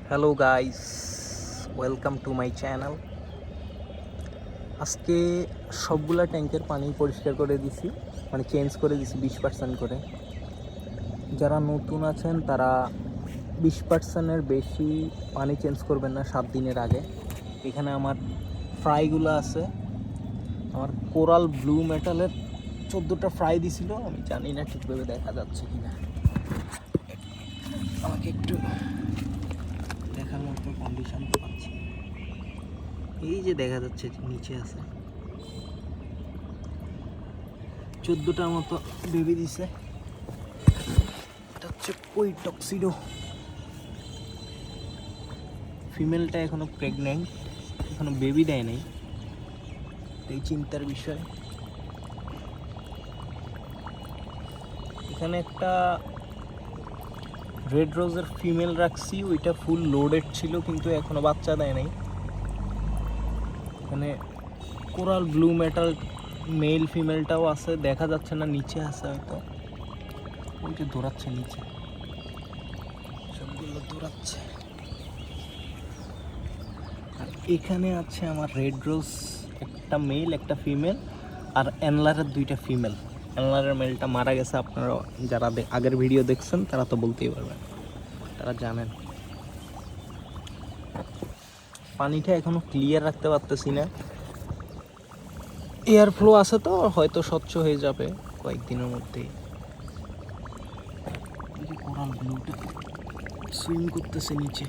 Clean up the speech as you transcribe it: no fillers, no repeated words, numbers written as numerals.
Hello guys, welcome to my channel. আজকে সবগুলা ট্যাঙ্কের পানি পরিষ্কার করে দিছি, মানে চেঞ্জ করে দিছি 20% করে। যারা নতুন আছেন তারা 20%-এর বেশি পানি চেঞ্জ করবেন না 7 দিনের আগে। এখানে আমার ফ্রাইগুলো আছে, আমার কোরাল ব্লু মেটালের 14টা ফ্রাই দিছিল। আমি জানি না ঠিকভাবে দেখা যাচ্ছে কিনা, আমাকে একটু দেখার মতো কন্ডিশন পাচ্ছি। এই যে দেখা যাচ্ছে নিচে আছে 14টার মতো বেবি দিছে। এটা হচ্ছে কই টক্সিডো। ফিমেলটা এখনো প্রেগনেন্ট, এখনো বেবি দেয় নাই, এই চিন্তার বিষয়। এখানে একটা রেড রোজের ফিমেল রাখছি, ওইটা ফুল লোডেড ছিল কিন্তু এখনো বাচ্চা দেয় নাই। এখানে কোরাল ব্লু মেটাল মেল ফিমেলটাও আছে, দেখা যাচ্ছে না, নিচে আছে হয়তো। ওই যে দৌড়াচ্ছে নিচে, সবগুলো দৌড়াচ্ছে। আর এখানে আছে আমার রেড রোজ, একটা মেল একটা ফিমেল, আর অ্যানলারের 2টা ফিমেল। অ্যানলারের মেলটা মারা গেছে, আপনারা যারা আগের ভিডিও দেখছেন তারা তো বলতেই পারবেন, তারা জানেন। পানিটা এখনো ক্লিয়ার রাখতে পারতেছি না, এয়ার ফ্লো আছে তো হয়তো স্বচ্ছ হয়ে যাবে কয়েকদিনের মধ্যেই। কোরাল ব্লুটা সুইম করতেছে নিচে।